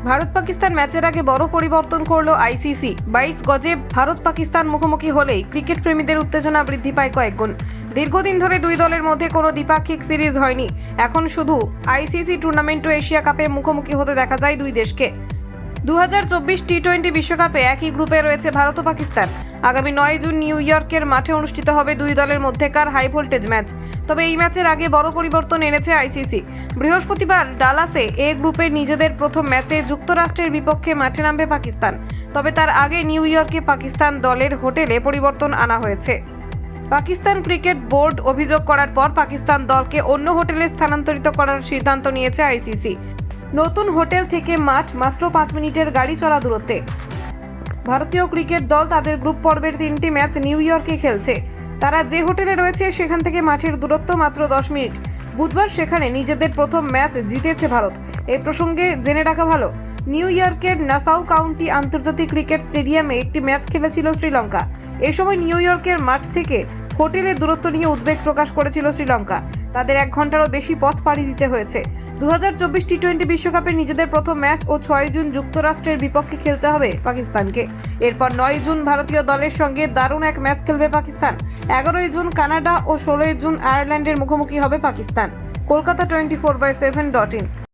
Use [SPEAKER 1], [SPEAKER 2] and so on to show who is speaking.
[SPEAKER 1] ভারত পাকিস্তান ম্যাচের আগে বড় পরিবর্তন করলো আইসিসি। 22 গজে ভারত পাকিস্তান মুখোমুখি হলেই ক্রিকেট প্রেমীদের উত্তেজনা বৃদ্ধি পায় কয়েকগুণ। দীর্ঘদিন ধরে দুই দলের মধ্যে কোনো দ্বিপাক্ষিক সিরিজ হয়নি। এখন শুধু আইসিসি টুর্নামেন্ট ও এশিয়া কাপে মুখোমুখি হতে দেখা যায় দুই দেশকে। 2024 টি-20 বিশ্বকাপে একই গ্রুপে রয়েছে ভারত ও পাকিস্তান। আগামী 9 জুন নিউ ইয়র্কের মাঠে অনুষ্ঠিত হবে দুই দলের মধ্যেকার হাই ভোল্টেজ ম্যাচ। তবে এই ম্যাচের আগে বড় পরিবর্তন এনেছে আইসিসি। বৃহস্পতিবার ডালাসে এ গ্রুপে নিজেদের প্রথম ম্যাচে যুক্তরাষ্ট্রের বিপক্ষে মাঠে নামবে পাকিস্তান। তবে তার আগে নিউ ইয়র্কে পাকিস্তান দলের হোটেলে পরিবর্তন আনা হয়েছে। পাকিস্তান ক্রিকেট বোর্ড অভিযোগ করার পর পাকিস্তান দলকে অন্য হোটেলে স্থানান্তরিত করার সিদ্ধান্ত নিয়েছে আইসিসি। নতুন হোটেল থেকে মাঠ মাত্র 5 মিনিটের গাড়ি চলা দূরত্বে। ভারতীয় ক্রিকেট দল তাদের গ্রুপ পর্বের 3টি ম্যাচ নিউ ইয়র্কে খেলছে। তারা যে হোটেলে রয়েছে সেখান থেকে মাঠের দূরত্ব মাত্র 10 মিনিট। বুধবার সেখানে নিজেদের প্রথম ম্যাচ জিতেছে ভারত। এই প্রসঙ্গে জেনে রাখা ভালো, নিউ ইয়র্কের নাসাউ কাউন্টি আন্তর্জাতিক ক্রিকেট স্টেডিয়ামে একটি ম্যাচ খেলেছিল শ্রীলঙ্কা। এ সময় নিউ ইয়র্কের মাঠ থেকে হোটেলের দূরত্ব নিয়ে উদ্বেগ প্রকাশ করেছিল শ্রীলঙ্কা। তাদের 1 ঘন্টারও বেশি পথ পাড়ি দিতে হয়েছে। 2024 টি-20 বিশ্বকাপে নিজেদের প্রথম ম্যাচ ও 6 জুন যুক্তরাষ্ট্রের বিপক্ষে খেলতে হবে পাকিস্তানকে। এরপর 9 জুন ভারতীয় দলের সঙ্গে দারুণ এক ম্যাচ খেলবে পাকিস্তান। 11 জুন কানাডা ও 16 জুন আয়ারল্যান্ডের মুখোমুখি হবে পাকিস্তান। কলকাতা 24/7.in।